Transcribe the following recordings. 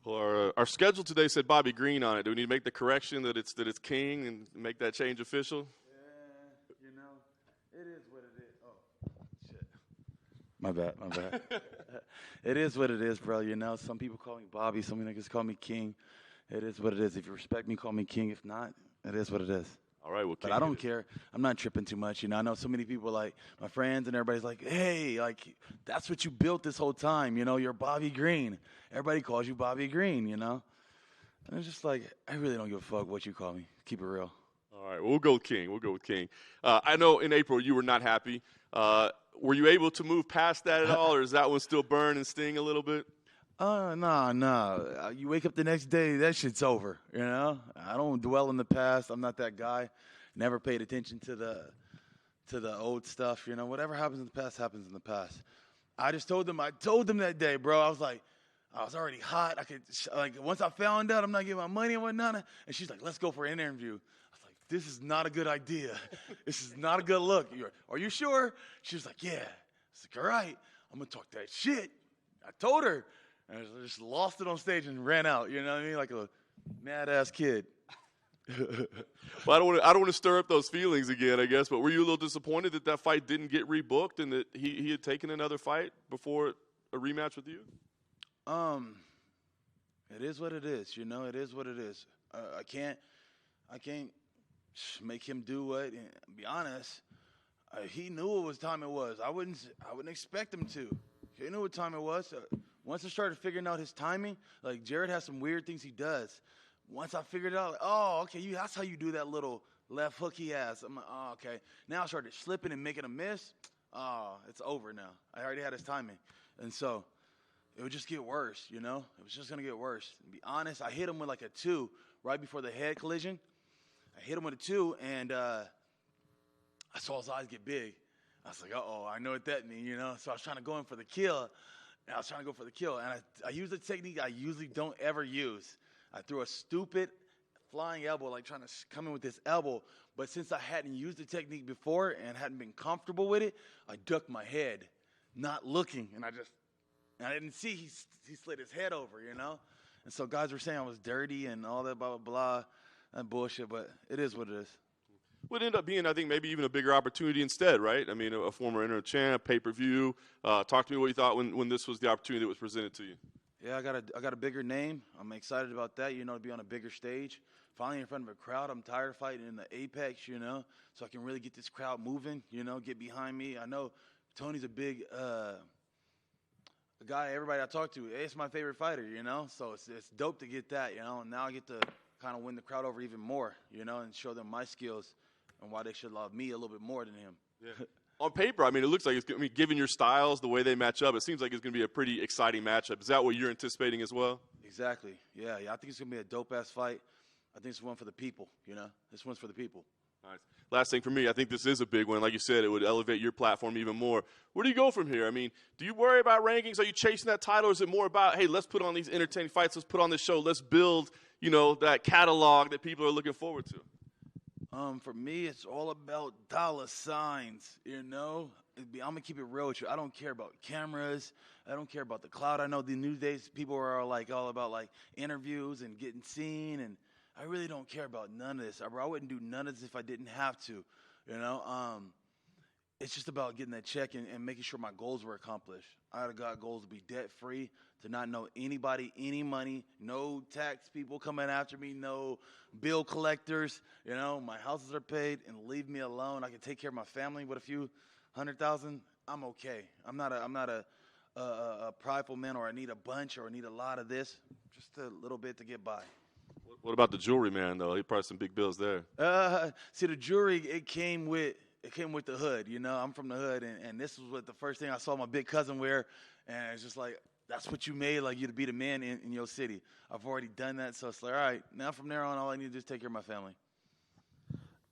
Well, our schedule today said Bobby Green on it. Do we need to make the correction that it's King and make that change official? Yeah, it is what it is. Oh, shit. My bad. It is what it is, bro. Some people call me Bobby. Some niggas call me King. It is what it is. If you respect me, call me King. If not, it is what it is. All right, well, King, but I don't care. I'm not tripping too much. I know so many people, like my friends and everybody's like, hey, like, that's what you built this whole time. You're Bobby Green. Everybody calls you Bobby Green, And it's just like, I really don't give a fuck what you call me. Keep it real. All right, we'll go with King. I know in April you were not happy. Were you able to move past that at all, or is that one still burn and sting a little bit? No. You wake up the next day, that shit's over, I don't dwell in the past. I'm not that guy. Never paid attention to the old stuff, Whatever happens in the past happens in the past. I told them that day, bro. I was like, I was already hot. I could, once I found out I'm not getting my money and whatnot, and she's like, let's go for an interview. I was like, this is not a good idea. This is not a good look. Are you sure? She was like, yeah. I was like, all right, I'm going to talk that shit. I told her. And I just lost it on stage and ran out, you know what I mean? Like a mad-ass kid. Well, I don't want to stir up those feelings again, I guess, but were you a little disappointed that fight didn't get rebooked and that he had taken another fight before a rematch with you? It is what it is, It is what it is. I can't make him do what. And be honest, he knew what time it was. I wouldn't expect him to. He knew what time it was. Once I started figuring out his timing, like Jared has some weird things he does. Once I figured it out, like, oh, okay, that's how you do that little left hook he has. I'm like, oh, okay. Now I started slipping and making a miss. Oh, it's over now. I already had his timing. And so it would just get worse, It was just going to get worse. To be honest, I hit him with like a 2 right before the head collision. I hit him with a 2, and I saw his eyes get big. I was like, uh-oh, I know what that means, So I was trying to go in for the kill. And I used a technique I usually don't ever use. I threw a stupid flying elbow, like trying to come in with this elbow. But since I hadn't used the technique before and hadn't been comfortable with it, I ducked my head, not looking. And I didn't see he slid his head over, And so guys were saying I was dirty and all that, blah, blah, blah, that bullshit. But it is what it is. Would end up being, I think, maybe even a bigger opportunity instead, right? I mean, a former interim champ, pay-per-view. Talk to me what you thought when this was the opportunity that was presented to you. Yeah, I got a bigger name. I'm excited about that, to be on a bigger stage. Finally in front of a crowd. I'm tired of fighting in the Apex, so I can really get this crowd moving, get behind me. I know Tony's a big guy everybody I talk to. It's my favorite fighter, so it's dope to get that, and now I get to kind of win the crowd over even more, and show them my skills and why they should love me a little bit more than him. Yeah. On paper, I mean, it looks like given your styles, the way they match up, it seems like it's going to be a pretty exciting matchup. Is that what you're anticipating as well? Exactly. Yeah. I think it's going to be a dope-ass fight. I think it's one for the people, This one's for the people. All right. Last thing for me, I think this is a big one. Like you said, it would elevate your platform even more. Where do you go from here? I mean, do you worry about rankings? Are you chasing that title? Or is it more about, hey, let's put on these entertaining fights. Let's put on this show. Let's build, that catalog that people are looking forward to? For me, it's all about dollar signs, I'm going to keep it real with you. I don't care about cameras. I don't care about the cloud. I know the new days people are all about like interviews and getting seen, and I really don't care about none of this. I wouldn't do none of this if I didn't have to, It's just about getting that check and making sure my goals were accomplished. I got goals to be debt-free, to not know anybody, any money, no tax people coming after me, no bill collectors. My houses are paid, and leave me alone. I can take care of my family with a few $100,000. I'm okay. I'm not a prideful man, or I need a bunch, or I need a lot of this. Just a little bit to get by. What about the jewelry man, though? He probably some big bills there. See, the jewelry, it came with the hood, I'm from the hood, and this was what the first thing I saw my big cousin wear, and it's just like, that's what you made, like you to be the man in your city. I've already done that, so it's like, all right, now from there on, all I need to do is take care of my family.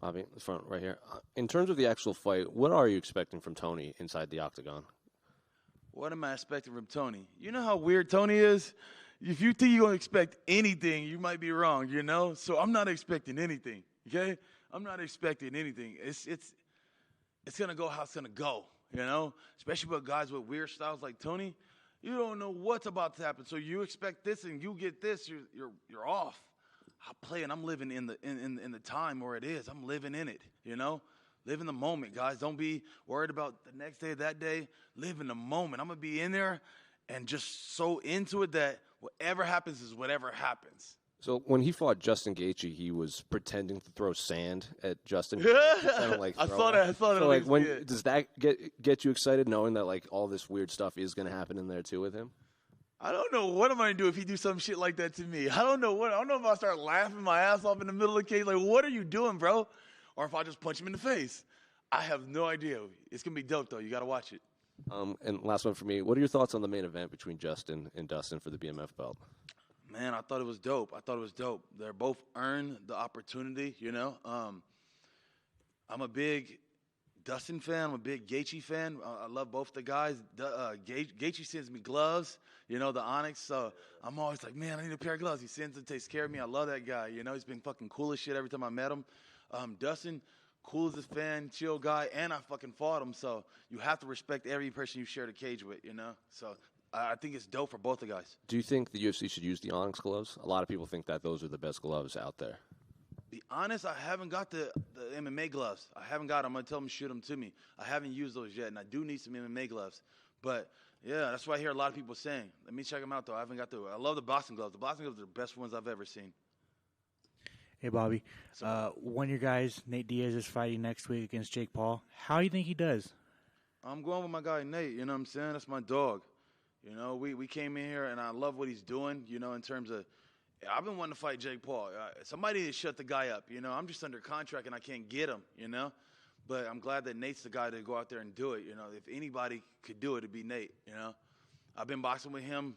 Bobby, the front right here. In terms of the actual fight, what are you expecting from Tony inside the octagon? What am I expecting from Tony? You know how weird Tony is? If you think you're going to expect anything, you might be wrong, So I'm not expecting anything, okay? I'm not expecting anything. It's going to go how it's going to go, Especially with guys with weird styles like Tony. You don't know what's about to happen. So you expect this and you get this, you're off. I play and I'm living in the time where it is. I'm living in it, you know? Live in the moment, guys. Don't be worried about the next day, that day. Live in the moment. I'm going to be in there and just so into it that whatever happens is whatever happens. So when he fought Justin Gaethje, he was pretending to throw sand at Justin. I saw that. So like, does that get you excited, knowing that like all this weird stuff is going to happen in there too with him? I don't know what I'm going to do if he do some shit like that to me. I don't know if I start laughing my ass off in the middle of the cage. Like, what are you doing, bro? Or if I just punch him in the face. I have no idea. It's going to be dope, though. You got to watch it. And last one for me. What are your thoughts on the main event between Justin and Dustin for the BMF belt? Man, I thought it was dope. They're both earned the opportunity, you know. I'm a big Dustin fan. I'm a big Gaethje fan. I love both the guys. Gaethje sends me gloves, you know, the Onyx. So I'm always like, man, I need a pair of gloves. He sends and takes care of me. I love that guy. You know, he's been fucking cool as shit every time I met him. Dustin, cool as a fan, chill guy, and I fucking fought him. So you have to respect every person you share the cage with, you know. So I think it's dope for both the guys. Do you think the UFC should use the Onyx gloves? A lot of people think that those are the best gloves out there. Be honest, I haven't got the MMA gloves. I haven't got them. I'm going to tell them to shoot them to me. I haven't used those yet, and I do need some MMA gloves. But, yeah, that's what I hear a lot of people saying. Let me check them out, though. I haven't got the – I love the boxing gloves. The boxing gloves are the best ones I've ever seen. Hey, Bobby. One of your guys, Nate Diaz, is fighting next week against Jake Paul. How do you think he does? I'm going with my guy Nate, you know what I'm saying? That's my dog. You know, we came in here, and I love what he's doing, you know, in terms of – I've been wanting to fight Jake Paul. Somebody to shut the guy up, you know. I'm just under contract, and I can't get him, you know. But I'm glad that Nate's the guy to go out there and do it, you know. If anybody could do it, it'd be Nate, you know. I've been boxing with him,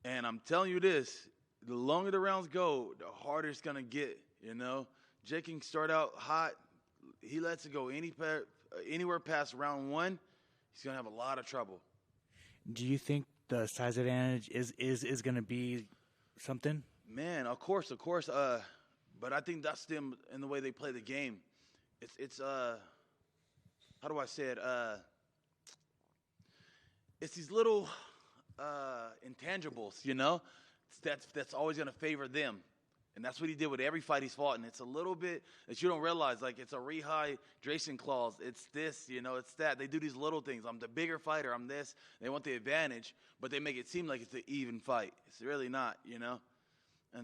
and I'm telling you this, the longer the rounds go, the harder it's going to get, you know. Jake can start out hot. He lets it go anywhere past round one, he's going to have a lot of trouble. Do you think the size advantage is going to be something? Man, of course. But I think that's them in the way they play the game. It's how do I say it? It's these little intangibles, you know. That's always going to favor them, and that's what he did with every fight he's fought. And it's a little bit that you don't realize, like it's a rehydration clause. It's this, you know. It's that. They do these little things. I'm the bigger fighter. I'm this. They want the advantage, but they make it seem like it's an even fight. It's really not, you know.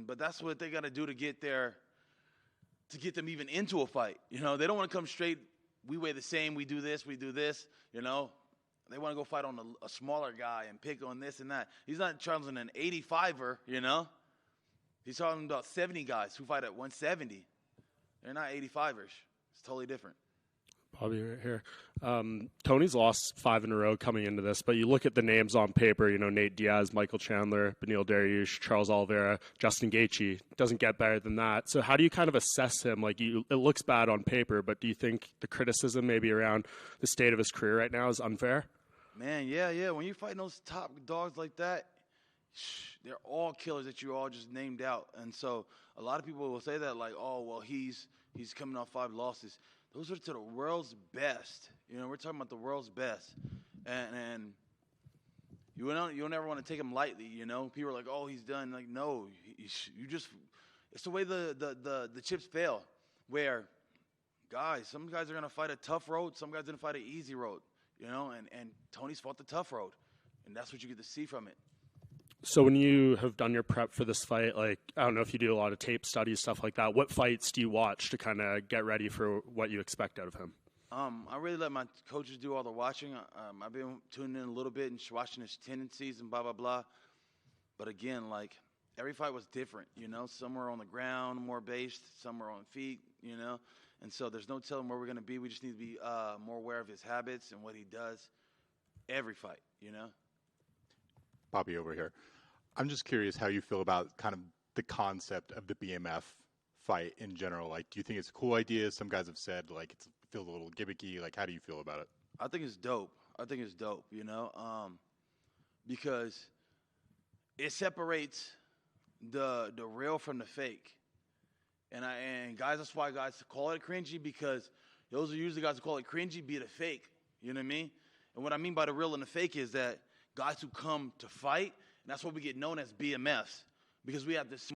But that's what they got to do to get them even into a fight. You know, they don't want to come straight. We weigh the same. We do this. You know, they want to go fight on a smaller guy and pick on this and that. He's not challenging an 85er. You know, he's talking about 70 guys who fight at 170. They're not 85ers. It's totally different. Bobby right here. Tony's lost 5 in a row coming into this, but you look at the names on paper, you know, Nate Diaz, Michael Chandler, Beneil Dariush, Charles Oliveira, Justin Gaethje. Doesn't get better than that. So how do you kind of assess him? Like, it looks bad on paper, but do you think the criticism maybe around the state of his career right now is unfair? Man, yeah. When you're fighting those top dogs like that, they're all killers that you all just named out. And so a lot of people will say that, like, oh, well, he's coming off 5 losses. Those are to the world's best. You know, we're talking about the world's best. And you'll never want to take him lightly, you know. People are like, oh, he's done. Like, no, you just – it's the way the chips fail, where some guys are going to fight a tough road. Some guys are going to fight an easy road, you know. And Tony's fought the tough road, and that's what you get to see from it. So when you have done your prep for this fight, like, I don't know if you do a lot of tape studies, stuff like that, what fights do you watch to kind of get ready for what you expect out of him? I really let my coaches do all the watching. I've been tuning in a little bit and watching his tendencies and blah, blah, blah. But again, like, every fight was different, you know. Some were on the ground, more based. Some were on feet, you know. And so there's no telling where we're going to be. We just need to be more aware of his habits and what he does every fight, you know. Bobby over here. I'm just curious how you feel about kind of the concept of the BMF fight in general. Like, do you think it's a cool idea? Some guys have said, like, it feels a little gimmicky. Like, how do you feel about it? I think it's dope. You know, because it separates the real from the fake. And guys, that's why guys call it cringy, because those are usually guys who call it cringy be the fake. You know what I mean? And what I mean by the real and the fake is that guys who come to fight, and that's what we get known as BMFs, because we have this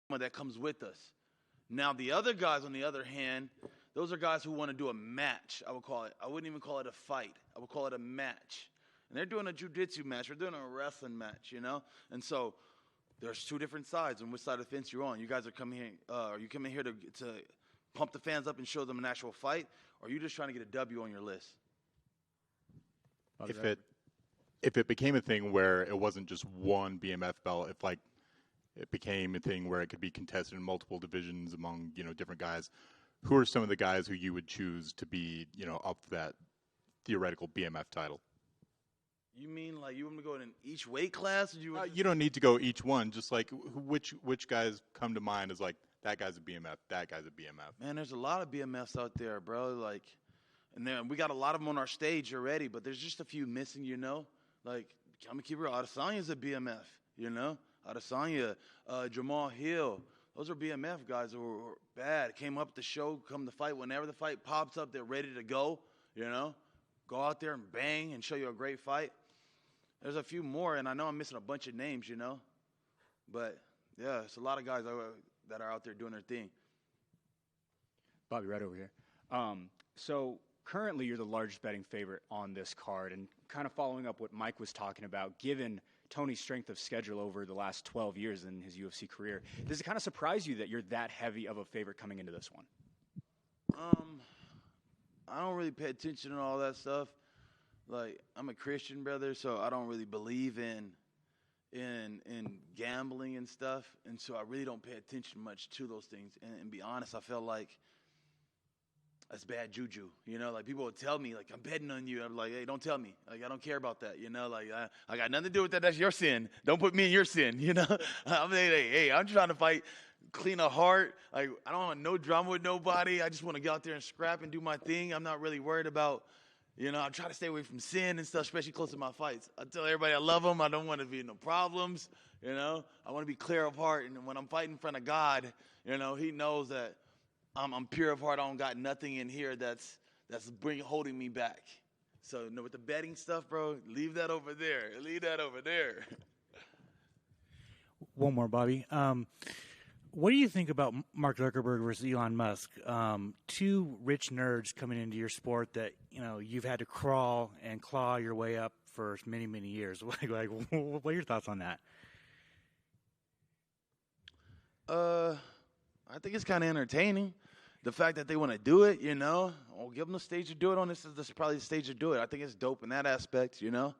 that comes with us. Now, the other guys, on the other hand, those are guys who want to do a match, I would call it. I wouldn't even call it a fight. I would call it a match. And they're doing a jiu-jitsu match. They're doing a wrestling match, you know? And so there's two different sides on which side of the fence you're on. You guys are coming here, are you coming here to pump the fans up and show them an actual fight, or are you just trying to get a W on your list? If it became a thing where it wasn't just one BMF belt, if like it became a thing where it could be contested in multiple divisions among, you know, different guys, who are some of the guys who you would choose to be, you know, up for that theoretical BMF title? You mean like you want me to go in each weight class? Or you don't need to go each one. Just like which guys come to mind as like that guy's a BMF, that guy's a BMF. Man, there's a lot of BMFs out there, bro. Like, and then we got a lot of them on our stage already, but there's just a few missing, you know. Like, I'm gonna keep it real. Adesanya's a BMF, you know. Adesanya, Jamal Hill. Those are BMF guys who were bad. Came up the show, come to fight. Whenever the fight pops up, they're ready to go, you know. Go out there and bang and show you a great fight. There's a few more, and I know I'm missing a bunch of names, you know. But, yeah, it's a lot of guys that are out there doing their thing. Bobby, right over here. So currently you're the largest betting favorite on this card, and kind of following up what Mike was talking about, given Tony's strength of schedule over the last 12 years in his UFC career, does it kind of surprise you that you're that heavy of a favorite coming into this one? I don't really pay attention to all that stuff. Like, I'm a Christian, brother, so I don't really believe in gambling and stuff, and so I really don't pay attention much to those things. And be honest, I feel like that's bad juju, you know. Like, people would tell me, like, I'm betting on you. I'm like, hey, don't tell me. Like, I don't care about that, you know. Like, I got nothing to do with that. That's your sin. Don't put me in your sin, you know. I'm like, hey, I'm trying to fight, clean a heart. Like, I don't want no drama with nobody. I just want to get out there and scrap and do my thing. I'm not really worried about, you know, I'm trying to stay away from sin and stuff, especially close to my fights. I tell everybody I love them. I don't want to be in no problems, you know. I want to be clear of heart. And when I'm fighting in front of God, you know, he knows that I'm pure of heart. I don't got nothing in here that's holding me back. So, you know, with the betting stuff, bro, leave that over there. Leave that over there. One more, Bobby. What do you think about Mark Zuckerberg versus Elon Musk? Two rich nerds coming into your sport that, you know, you've had to crawl and claw your way up for many, many years. What are your thoughts on that? I think it's kind of entertaining. The fact that they want to do it, you know, I'll give them the stage to do it on. This is probably the stage to do it. I think it's dope in that aspect, you know.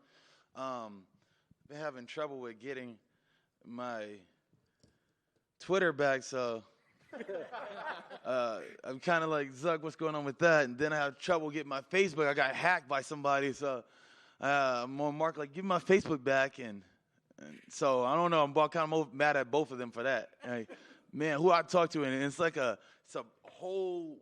Been having trouble with getting my Twitter back, so I'm kind of like, Zuck, what's going on with that? And then I have trouble getting my Facebook. I got hacked by somebody, so I'm on Mark, like, give me my Facebook back. And so I don't know. I'm kind of mad at both of them for that. Like, man, who I talk to, and it's like it's a whole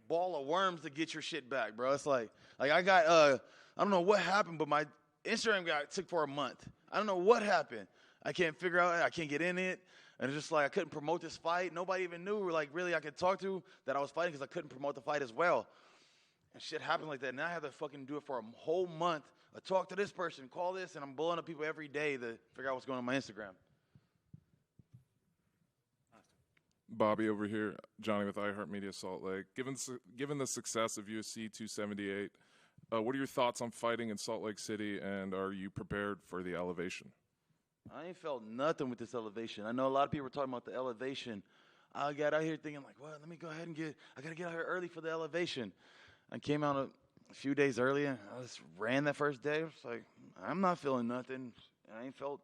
ball of worms to get your shit back, bro. It's like I got I don't know what happened, but my Instagram got took for a month. I don't know what happened. I can't figure out. I can't get in it, and it's just like I couldn't promote this fight. Nobody even knew, like, really I could talk to that I was fighting because I couldn't promote the fight as well. And shit happened like that, and I had to fucking do it for a whole month. I talk to this person, call this, and I'm blowing up people every day to figure out what's going on my Instagram. Bobby over here, Johnny with iHeartMedia Salt Lake. Given the success of UFC 278, what are your thoughts on fighting in Salt Lake City, and are you prepared for the elevation? I ain't felt nothing with this elevation. I know a lot of people were talking about the elevation. I got out here thinking, like, well, let me go ahead and I got to get out here early for the elevation. I came out a few days earlier. I just ran that first day. I was like, I'm not feeling nothing. I ain't felt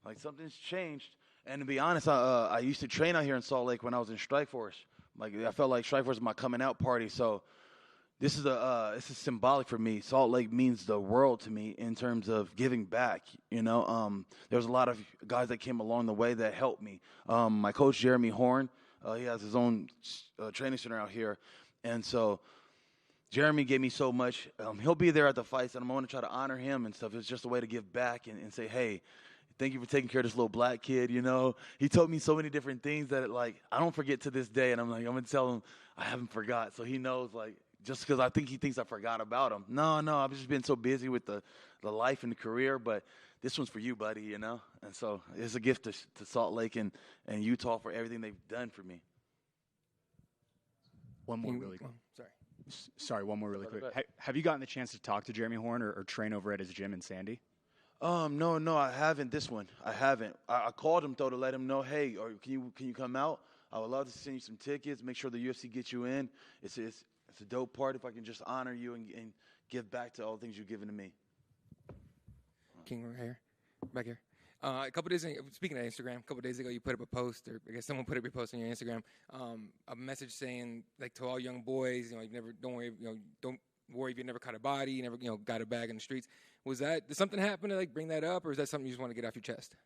like something's changed. And to be honest, I used to train out here in Salt Lake when I was in Strikeforce. Like, I felt like Strikeforce was my coming out party. So this is symbolic for me. Salt Lake means the world to me in terms of giving back. You know, there's a lot of guys that came along the way that helped me. My coach, Jeremy Horn, he has his own training center out here. And so Jeremy gave me so much. He'll be there at the fights, and I'm going to try to honor him and stuff. It's just a way to give back and say, hey, thank you for taking care of this little black kid, you know. He told me so many different things that, like, I don't forget to this day. And I'm like, I'm going to tell him I haven't forgot. So he knows, like, just because I think he thinks I forgot about him. No, I've just been so busy with the life and the career. But this one's for you, buddy, you know? And so it's a gift to Salt Lake and Utah for everything they've done for me. One more really quick. Sorry. Sorry, one more really quick. Have you gotten the chance to talk to Jeremy Horn or train over at his gym in Sandy? No, I haven't. This one, I haven't. I called him though to let him know, hey, or can you come out? I would love to send you some tickets. Make sure the UFC gets you in. It's a dope part if I can just honor you and give back to all the things you've given to me. King right here, back here. A couple days ago, speaking of Instagram, a couple days ago you put up a post, or I guess someone put up your post on your Instagram, a message saying like to all young boys, don't worry if you never caught a body, you never got a bag in the streets. Did something happen to like bring that up, or is that something you just want to get off your chest?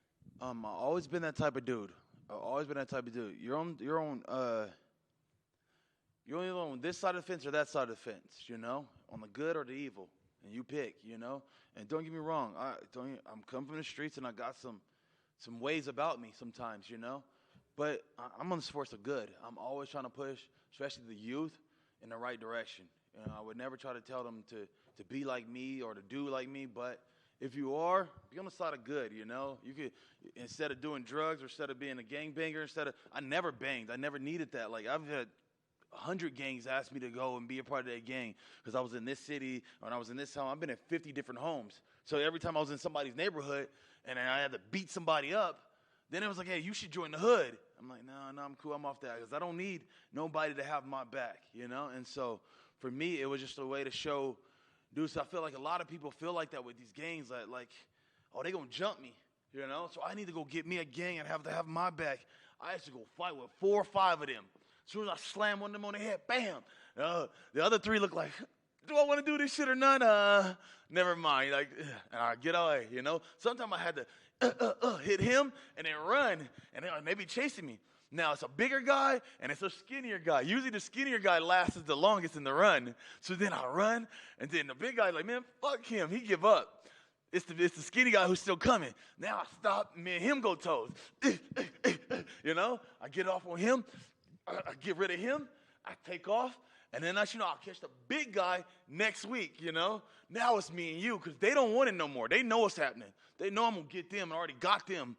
I've always been that type of dude. You're only on this side of the fence or that side of the fence, on the good or the evil, and you pick, And don't get me wrong, I'm coming from the streets and I got some ways about me sometimes, But I'm on this force of good. I'm always trying to push, especially the youth, in the right direction. I would never try to tell them to be like me or to do like me, but if you are, be on the side of good, You could, instead of doing drugs or instead of being a gangbanger, I never banged. I never needed that. Like, I've had 100 gangs ask me to go and be a part of that gang because I was in this city or I was in this home. I've been in 50 different homes. So every time I was in somebody's neighborhood and I had to beat somebody up, then it was like, hey, you should join the hood. I'm like, no, I'm cool. I'm off that because I don't need nobody to have my back, And so for me, it was just a way to show dudes. I feel like a lot of people feel like that with these gangs, like oh, they going to jump me, So I need to go get me a gang and have to have my back. I used to go fight with 4 or 5 of them. As soon as I slam one of them on the head, bam. The other 3 look like, do I want to do this shit or not? Never mind. Like, and I get away, Sometimes I had to hit him and then run, and they be chasing me. Now, it's a bigger guy, and it's a skinnier guy. Usually the skinnier guy lasts the longest in the run. So then I run, and then the big guy's like, man, fuck him. He give up. It's the skinny guy who's still coming. Now I stop, me and him go toes. I get off on him. I get rid of him, I take off, and then I'll catch the big guy next week, Now it's me and you because they don't want it no more. They know what's happening. They know I'm going to get them and already got them.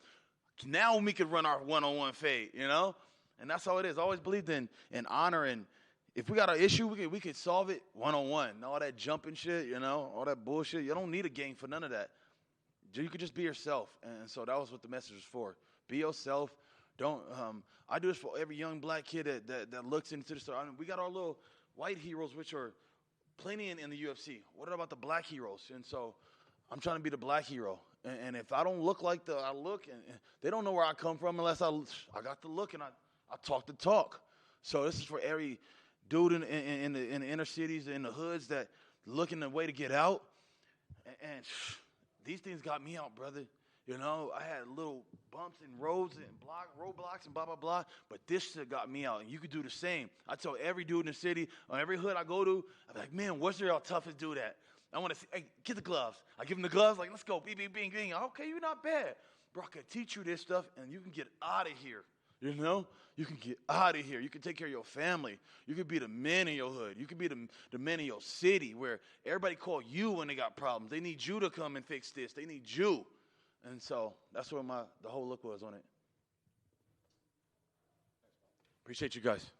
Now we can run our one-on-one fade, And that's how it is. I always believed in honor, and if we got an issue, we could solve it one-on-one. All that jumping shit, all that bullshit. You don't need a gang for none of that. You could just be yourself, and so that was what the message was for. Be yourself. Don't. I do this for every young black kid that looks into the store. We got our little white heroes, which are plenty in the UFC. What about the black heroes? And so I'm trying to be the black hero. And if I don't look like I look, and they don't know where I come from unless I got the look and I talk the talk. So this is for every dude in the inner cities, in the hoods that looking the way to get out. And these things got me out, brother. I had little bumps and roads and roadblocks and blah, blah, blah. But this shit got me out. And you could do the same. I tell every dude in the city, or every hood I go to, I'm like, man, what's your toughest dude at? I want to see, hey, get the gloves. I give him the gloves, like, let's go, bing, bing, bing, bing. Okay, you're not bad. Bro, I can teach you this stuff, and you can get out of here. You can get out of here. You can take care of your family. You can be the men in your hood. You can be the men in your city where everybody call you when they got problems. They need you to come and fix this. They need you. And so that's where the whole look was on it. Appreciate you guys.